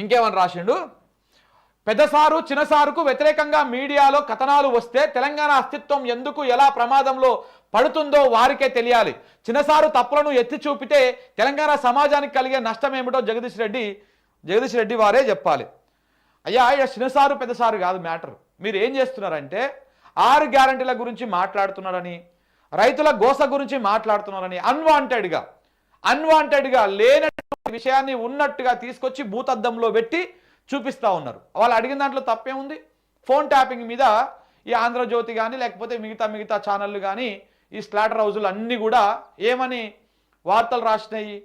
ఇంకేమని రాసిండు, పెద్దసారు చిన్నసారుకు వ్యతిరేకంగా మీడియాలో కథనాలు వస్తే తెలంగాణ అస్తిత్వం ఎందుకు ఎలా ప్రమాదంలో పడుతుందో వారికే తెలియాలి. చిన్నసారు తప్పులను ఎత్తి చూపితే తెలంగాణ సమాజానికి కలిగే నష్టం ఏమిటో జగదీష్ రెడ్డి వారే చెప్పాలి. అయ్యా ఇక్కడ చిన్నసారు పెద్దసారు కాదు మ్యాటర్. మీరు ఏం చేస్తున్నారంటే 6 గ్యారంటీల గురించి మాట్లాడుతున్నారని, రైతుల గోస గురించి మాట్లాడుతున్నారని అన్వాంటెడ్గా లేనటువంటి విషయాన్ని ఉన్నట్టుగా తీసుకొచ్చి భూతద్దంలో పెట్టి చూపిస్తూ ఉన్నారు. వాళ్ళు అడిగిన దాంట్లో తప్పే ఉంది. ఫోన్ ట్యాపింగ్ మీద ఈ ఆంధ్రజ్యోతి కానీ లేకపోతే మిగతా ఛానళ్ళు కానీ ఈ స్లాటర్ హౌజులు అన్నీ కూడా ఏమని వార్తలు రాసినాయి,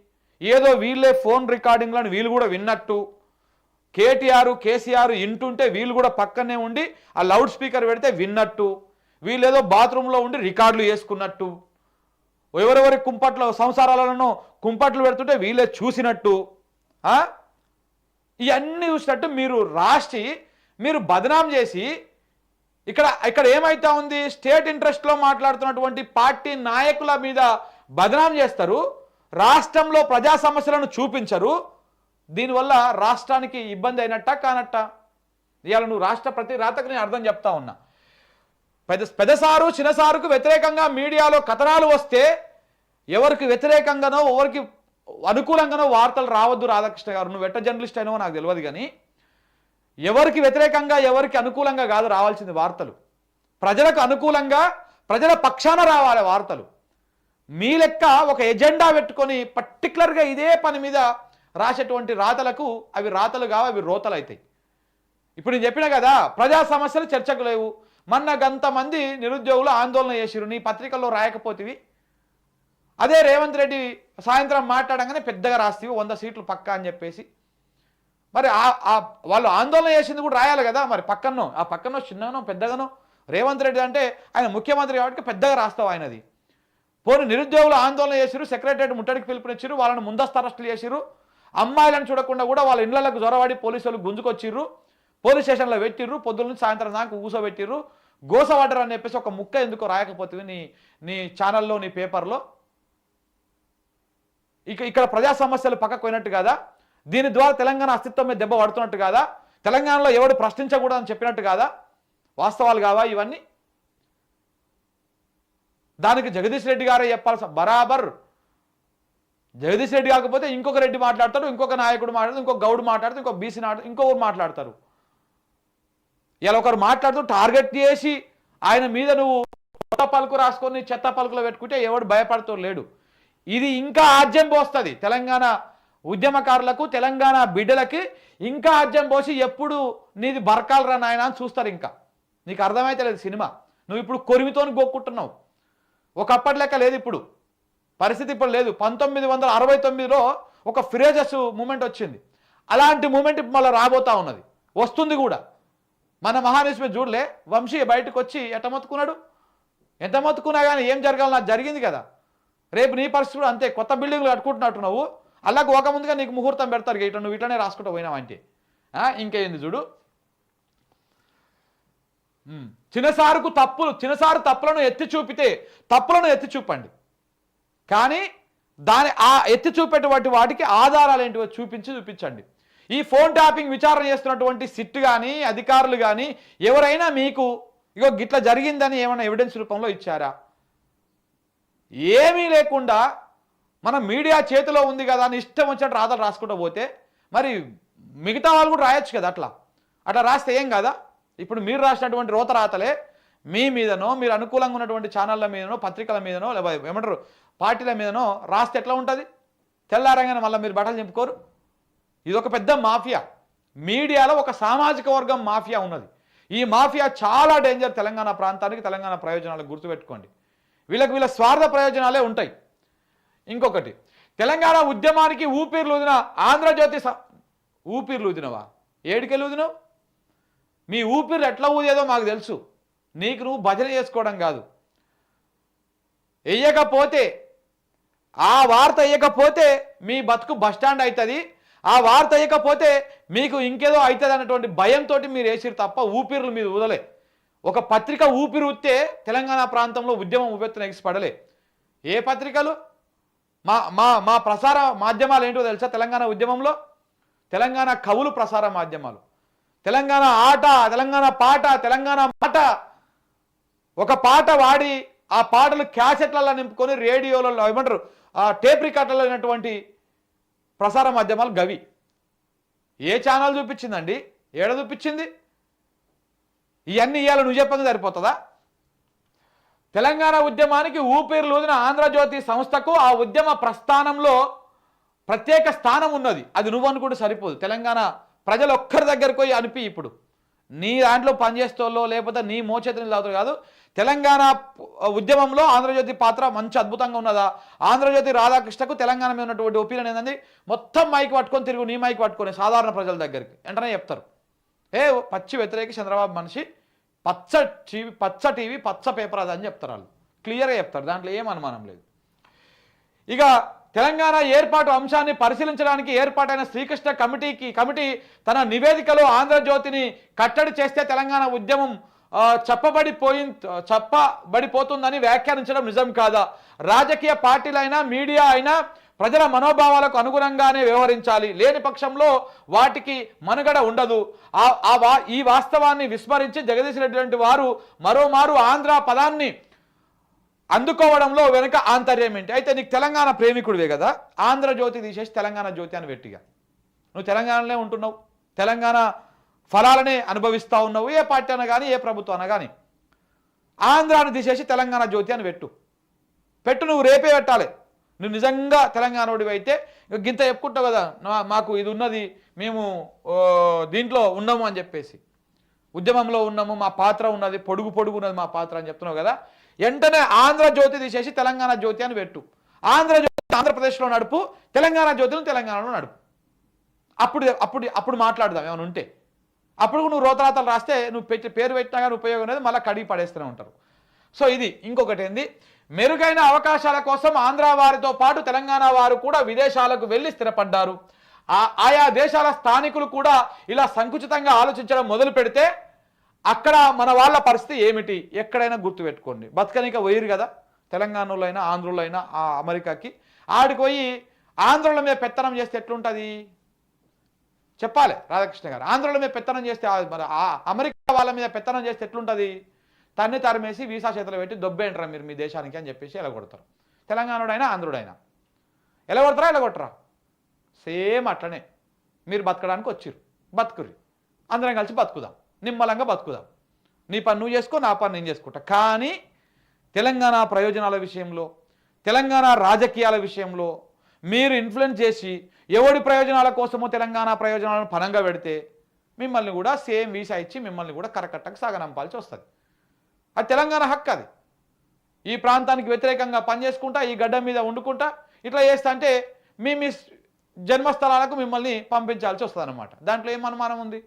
ఏదో వీళ్ళే ఫోన్ రికార్డింగ్లను వీళ్ళు కూడా విన్నట్టు, కేసీఆర్ ఇంటుంటే వీళ్ళు కూడా పక్కనే ఉండి ఆ లౌడ్ స్పీకర్ పెడితే విన్నట్టు, వీళ్ళేదో బాత్రూంలో ఉండి రికార్డులు చేసుకున్నట్టు, ఎవరెవరి సంసారాలను కుంపట్లు పెడుతుంటే వీళ్ళే చూసినట్టు, ఇవన్నీ చూసినట్టు మీరు రాసి మీరు బదనాం చేసి ఇక్కడ ఏమైతా ఉంది, స్టేట్ ఇంట్రెస్ట్లో మాట్లాడుతున్నటువంటి పార్టీ నాయకుల మీద బదనాం చేస్తారు, రాష్ట్రంలో ప్రజా సమస్యలను చూపించరు. దీనివల్ల రాష్ట్రానికి ఇబ్బంది అయినట్ట కానట్ట? ఇవాళ నువ్వు రాష్ట్ర ప్రతి రాతకు నేను అర్థం చెప్తా ఉన్నా. పెద్దసారు చిన్నసారుకు వ్యతిరేకంగా మీడియాలో కథనాలు వస్తే ఎవరికి వ్యతిరేకంగానో ఎవరికి అనుకూలంగానో వార్తలు రావద్దు. రాధాకృష్ణ గారు, నువ్వు ఎట్ట జర్నలిస్ట్ అయినవో నాకు తెలియదు, కానీ ఎవరికి వ్యతిరేకంగా ఎవరికి అనుకూలంగా కాదు రావాల్సింది వార్తలు. ప్రజలకు అనుకూలంగా ప్రజల పక్షాన రావాలి వార్తలు. మీ లెక్క ఒక ఎజెండా పెట్టుకొని పర్టికులర్గా ఇదే పని మీద రాసేటువంటి రాతలకు అవి రాతలు కావు, అవి రోతలు అవుతాయి. ఇప్పుడు నేను చెప్పిన కదా, ప్రజా సమస్యలు చర్చకు లేవు. మొన్న గంతమంది నిరుద్యోగులు ఆందోళన చేసిరు, నీ పత్రికల్లో రాయకపోతివి. అదే రేవంత్ రెడ్డి సాయంత్రం మాట్లాడంగానే పెద్దగా రాస్తేవి 100 సీట్లు పక్కా అని చెప్పేసి. మరి వాళ్ళు ఆందోళన చేసింది కూడా రాయాలి కదా. మరి పక్కనో చిన్నగానో పెద్దగానో రేవంత్ రెడ్డి అంటే ఆయన ముఖ్యమంత్రి కాబట్టి పెద్దగా రాస్తావు ఆయనది. పోనీ నిరుద్యోగులు ఆందోళన చేసిరు, సెక్రటరియట్ ముట్టడికి పిలుపునిచ్చిరు, వాళ్ళని ముందస్తు అరెస్టులు చేసిరు, అమ్మాయిలను చూడకుండా కూడా వాళ్ళ ఇళ్లకు జొరవాడి పోలీసులు గుంజుకొచ్చిర్రు, పోలీస్ స్టేషన్లో పెట్టిర్రు, పొద్దున్న నుంచి సాయంత్రం దాకా కూసోబెట్టిర్రు. గోసవాడరు అని చెప్పేసి ఒక ముక్క ఎందుకో రాయకపోతే నీ ఛానల్లో నీ పేపర్లో. ఇక్కడ ప్రజా సమస్యలు పక్కకు పోయినట్టు కాదా? దీని ద్వారా తెలంగాణ అస్తిత్వం మీద దెబ్బ పడుతున్నట్టు కాదా? తెలంగాణలో ఎవడు ప్రశ్నించకూడదని చెప్పినట్టు కాదా? వాస్తవాలు కావా ఇవన్నీ? దానికి జగదీష్ రెడ్డి గారే చెప్పాల్సి బరాబర్. జగదీష్ రెడ్డి కాకపోతే ఇంకొక రెడ్డి మాట్లాడతాడు, ఇంకొక నాయకుడు మాట్లాడతాడు, ఇంకొక గౌడు మాట్లాడతాడు, ఇంకొక బీసీ ఇంకొకరు మాట్లాడతారు. ఇలా ఒకరు మాట్లాడుతూ టార్గెట్ చేసి ఆయన మీద నువ్వు కొత్త పలుకు రాసుకొని చెత్త పలుకులో పెట్టుకుంటే ఎవడు భయపడుతూ లేడు. ఇది ఇంకా ఆజ్యం పోస్తుంది తెలంగాణ ఉద్యమకారులకు, తెలంగాణ బిడ్డలకి ఇంకా ఆజ్యం పోసి ఎప్పుడు నీది బరకాలు రా నాయన అని చూస్తారు. ఇంకా నీకు అర్థమైతే లేదు సినిమా. నువ్వు ఇప్పుడు కొరిమితోని గోక్కుంటున్నావు. ఒకప్పటి లెక్క లేదు ఇప్పుడు పరిస్థితి, ఇప్పుడు లేదు. 1969లో ఒక ఫిరేజస్ మూమెంట్ వచ్చింది. అలాంటి మూమెంట్ మళ్ళీ రాబోతా ఉన్నది, వస్తుంది కూడా. మన మహానిస్మే చూడలే, వంశీ బయటకు వచ్చి ఎట్ట మొత్తుకున్నాడు. ఎంత మొత్తుకున్నా కానీ ఏం జరగాలి, నాకు జరిగింది కదా. రేపు నీ పరిస్థితి కూడా అంతే. కొత్త బిల్డింగ్లు కట్టుకుంటున్నట్టు నువ్వు అలాగ ఒక ముందుగా నీకు ముహూర్తం పెడతారు, ఇట్లా నువ్వు ఇట్లనే రాసుకుంటూ పోయినావంటే ఇంకేంది చూడు. చిన్నసారు తప్పులను ఎత్తి చూపితే తప్పులను ఎత్తి చూపండి, కానీ ఆ ఎత్తి చూపేటువంటి వాటికి ఆధారాలు ఏంటివో చూపించండి. ఈ ఫోన్ ట్యాపింగ్ విచారణ చేస్తున్నటువంటి సిట్ కానీ అధికారులు కానీ ఎవరైనా మీకు ఇగో గిట్లా జరిగిందని ఏమైనా ఎవిడెన్స్ రూపంలో ఇచ్చారా? ఏమీ లేకుండా మన మీడియా చేతిలో ఉంది కదా అని ఇష్టం వచ్చినట్టు రాతలు రాసుకుంటూ పోతే మరి మిగతా వాళ్ళు కూడా రాయొచ్చు కదా. అట్లా రాస్తే ఏం కదా. ఇప్పుడు మీరు రాసినటువంటి రోత రాతలే మీ మీదనో, మీరు అనుకూలంగా ఉన్నటువంటి ఛానళ్ళ మీదనో, పత్రికల మీదనో, లేదా ఏమంటారు పార్టీల మీదనో రాస్తే ఎట్లా ఉంటుంది? తెల్లారంగానే మళ్ళీ మీరు బట్టలు చెప్పుకోరు. ఇదొక పెద్ద మాఫియా. మీడియాలో ఒక సామాజిక వర్గం మాఫియా ఉన్నది. ఈ మాఫియా చాలా డేంజర్ తెలంగాణ ప్రాంతానికి, తెలంగాణ ప్రయోజనాలకు. గుర్తుపెట్టుకోండి, వీళ్ళ స్వార్థ ప్రయోజనాలే ఉంటాయి. ఇంకొకటి, తెలంగాణ ఉద్యమానికి ఊపిర్లు ఊదిన ఆంధ్రజ్యోతి ఊపిర్లు ఊదినవా? ఏడికెళ్ళి ఊదినవు? మీ ఊపిరి ఎట్లా ఊదేదో మాకు తెలుసు. నీకు నువ్వు భజన చేసుకోవడం కాదు. వెయ్యకపోతే ఆ వార్త వేయకపోతే మీ బతుకు బస్టాండ్ అవుతుంది. ఆ వార్త వేయకపోతే మీకు ఇంకేదో అవుతుంది అన్నటువంటి భయంతో మీరు వేసిరు తప్ప ఊపిర్లు మీరు ఊదలే. ఒక పత్రిక ఊపిరి ఊస్తే తెలంగాణ ప్రాంతంలో ఉద్యమం ఉపెత్తున ఎగిసిపడలే. ఏ పత్రికలు? మా ప్రసార మాధ్యమాలు ఏంటో తెలుసా? తెలంగాణ ఉద్యమంలో తెలంగాణ కవులు ప్రసార మాధ్యమాలు, తెలంగాణ ఆట, తెలంగాణ పాట, తెలంగాణ మాట, ఒక పాట వాడి ఆ పాటలు క్యాసెట్లలో నింపుకొని రేడియోలలో ఏమంటారు టేప్ రికార్డులలో అయినటువంటి ప్రసార మాధ్యమాలు గవి. ఏ ఛానల్ చూపించిందండి? ఏడ చూపించింది? ఇవన్నీ ఇవాళ నువ్వు చెప్పంగా సరిపోతుందా? తెలంగాణ ఉద్యమానికి ఊపిరిలూదిన ఆంధ్రజ్యోతి సంస్థకు ఆ ఉద్యమ ప్రస్థానంలో ప్రత్యేక స్థానం ఉన్నది. అది నువ్వు అనుకుంటే సరిపోదు. తెలంగాణ ప్రజలు ఒక్కరి దగ్గరకు పోయి అనిపి, ఇప్పుడు నీ దాంట్లో పనిచేస్తోలో లేకపోతే నీ మోచేతిని లావుతో కాదు, తెలంగాణ ఉద్యమంలో ఆంధ్రజ్యోతి పాత్ర మంచి అద్భుతంగా ఉన్నదా? ఆంధ్రజ్యోతి రాధాకృష్ణకు తెలంగాణ మీద ఉన్నటువంటి ఒపీనియన్ ఏంటంటే మొత్తం మైక్ పట్టుకొని తిరుగు, నీ మైక్ పట్టుకొని సాధారణ ప్రజల దగ్గరికి వెంటనే చెప్తారు, పచ్చి వ్యతిరేక చంద్రబాబు మనిషి, పచ్చ టీవీ పచ్చ పేపర్ అది అని చెప్తారు. వాళ్ళు క్లియర్గా చెప్తారు, దాంట్లో ఏం అనుమానం లేదు. ఇక తెలంగాణ ఏర్పాటు అంశాన్ని పరిశీలించడానికి ఏర్పాటైన శ్రీకృష్ణ కమిటీ తన నివేదికలో ఆంధ్రజ్యోతిని కట్టడి చేస్తే తెలంగాణ ఉద్యమం చెప్పబడిపోతుందని వ్యాఖ్యానించడం నిజం కాదా? రాజకీయ పార్టీలైనా మీడియా అయినా ప్రజల మనోభావాలకు అనుగుణంగానే వ్యవహరించాలి, లేని పక్షంలో వాటికి మనుగడ ఉండదు. ఈ వాస్తవాన్ని విస్మరించి జగదీష్ రెడ్డి లాంటి వారు మరోమారు ఆంధ్ర పదాన్ని అందుకోవడంలో వెనుక ఆంతర్యం ఏంటి? అయితే నీకు తెలంగాణ ప్రేమికుడివే కదా, ఆంధ్రజ్యోతి తీసేసి తెలంగాణ జ్యోతి అని పెట్టిగా. నువ్వు తెలంగాణలోనే ఉంటున్నావు, తెలంగాణ ఫలాలనే అనుభవిస్తూ ఉన్నావు. ఏ పార్టీ అన్నా కానీ, ఏ ప్రభుత్వం అన్నా కానీ ఆంధ్రాను తీసేసి తెలంగాణ జ్యోతి అని పెట్టు. నువ్వు రేపే పెట్టాలి. నువ్వు నిజంగా తెలంగాణోడివి అయితే గింత చెప్పుకుంటావు కదా, మాకు ఇది ఉన్నది, మేము దీంట్లో ఉన్నాము అని చెప్పేసి, ఉద్యమంలో ఉన్నాము, మా పాత్ర ఉన్నది, పొడుగు ఉన్నది మా పాత్ర అని చెప్తున్నావు కదా. వెంటనే ఆంధ్రజ్యోతి తీసేసి తెలంగాణ జ్యోతి అని పెట్టు. ఆంధ్రజ్యోతి ఆంధ్రప్రదేశ్లో నడుపు, తెలంగాణ జ్యోతిని తెలంగాణలో నడుపు. అప్పుడు మాట్లాడదాం ఏమైనా ఉంటే. అప్పుడు నువ్వు రోతరాతలు రాస్తే నువ్వు పేరు పెట్టినా కానీ ఉపయోగం అనేది, మళ్ళీ కడిగి పడేస్తూనే ఉంటారు. సో ఇది ఇంకొకటి ఏంది, మెరుగైన అవకాశాల కోసం ఆంధ్ర వారితో పాటు తెలంగాణ వారు కూడా విదేశాలకు వెళ్ళి స్థిరపడ్డారు. ఆయా దేశాల స్థానికులు కూడా ఇలా సంకుచితంగా ఆలోచించడం మొదలు పెడితే అక్కడ మన వాళ్ళ పరిస్థితి ఏమిటి? ఎక్కడైనా గుర్తుపెట్టుకోండి, బతకనిక పోయిరు కదా తెలంగాణలో అయినా ఆంధ్రలో అయినా అమెరికాకి. ఆడికి పోయి ఆంధ్రుల మీద పెత్తనం చేస్తే ఎట్లుంటుంది చెప్పాలి రాధాకృష్ణ గారు. ఆంధ్రుల మీద పెత్తనం చేస్తే, మరి అమెరికా వాళ్ళ మీద పెత్తనం చేస్తే ఎట్లుంటుంది? తన్ని తరిమేసి వీసా చేతులు పెట్టి దొబ్బేంటారా మీరు మీ దేశానికి అని చెప్పేసి ఎలా కొడతారు. తెలంగాణుడైనా ఆంధ్రుడైనా ఎలా కొడతారా, ఎలా కొట్టరా? సేమ్ అట్లనే మీరు బతకడానికి వచ్చిర్రు, బతుకుర్రి, అందరం కలిసి బతుకుదాం, నిమ్మలంగా బతుకుదాం. నీ పని నువ్వు చేసుకో, నా పని నేను చేసుకుంటా. కానీ తెలంగాణ ప్రయోజనాల విషయంలో, తెలంగాణ రాజకీయాల విషయంలో మీరు ఇన్ఫ్లుయెన్స్ చేసి ఎవడి ప్రయోజనాల కోసమో తెలంగాణ ప్రయోజనాలను పనంగా పెడితే మిమ్మల్ని కూడా సేమ్ వీసా ఇచ్చి మిమ్మల్ని కూడా కరకట్టకు సాగనంపాల్సి వస్తుంది. అది తెలంగాణ హక్కు. అది ఈ ప్రాంతానికి వ్యతిరేకంగా పనిచేసుకుంటా, ఈ గడ్డ మీద వండుకుంటా ఇట్లా చేస్తా అంటే మీ జన్మస్థలాలకు మిమ్మల్ని పంపించాల్సి వస్తుంది అన్నమాట. దాంట్లో ఏం అనుమానం ఉంది?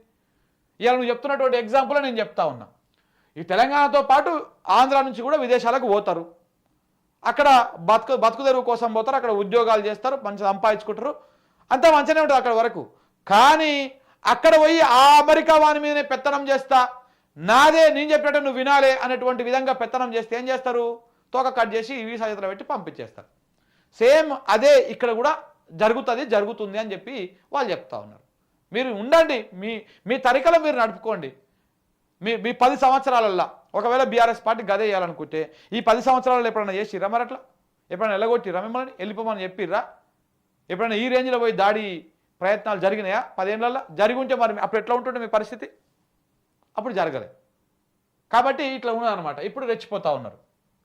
ఇవాళ నువ్వు చెప్తున్నటువంటి ఎగ్జాంపుల్ నేను చెప్తా ఉన్నా. ఈ తెలంగాణతో పాటు ఆంధ్ర నుంచి కూడా విదేశాలకు పోతారు, అక్కడ బతుకు తెరువు కోసం పోతారు, అక్కడ ఉద్యోగాలు చేస్తారు, మంచి సంపాదించుకుంటారు, అంతా మంచిగానే ఉంటుంది అక్కడ వరకు. కానీ అక్కడ పోయి ఆ అమెరికా వాని మీదనే పెత్తనం చేస్తా, నాదే నేను చెప్పినట్టు నువ్వు వినాలే అనేటువంటి విధంగా పెత్తనం చేస్తే ఏం చేస్తారు? తోక కట్ చేసి వీసా చేతులు పెట్టి పంపించేస్తారు. సేమ్ అదే ఇక్కడ కూడా జరుగుతుంది అని చెప్పి వాళ్ళు చెప్తా ఉన్నారు. మీరు ఉండండి, మీ తరికలో మీరు నడుపుకోండి. మీ 10 సంవత్సరాలల్లో ఒకవేళ బీఆర్ఎస్ పార్టీ గదే చేయాలనుకుంటే ఈ 10 సంవత్సరాలలో ఎప్పుడైనా చేసిర్రా? మరి అట్లా ఎప్పుడైనా వెళ్ళగొట్టిర్రా? మిమ్మల్ని వెళ్ళిపోమని చెప్పిర్రా? ఎప్పుడైనా ఈ రేంజ్లో పోయి దాడి ప్రయత్నాలు జరిగినాయా 10 ఏళ్ళల్లో? జరిగి ఉంటే మరి అప్పుడు ఎట్లా ఉంటుండే మీ పరిస్థితి? అప్పుడు జరగలేదు. కాబట్టి ఇట్లా ఉన్నదన్నమాట. ఇప్పుడు రెచ్చిపోతూ ఉన్నారు.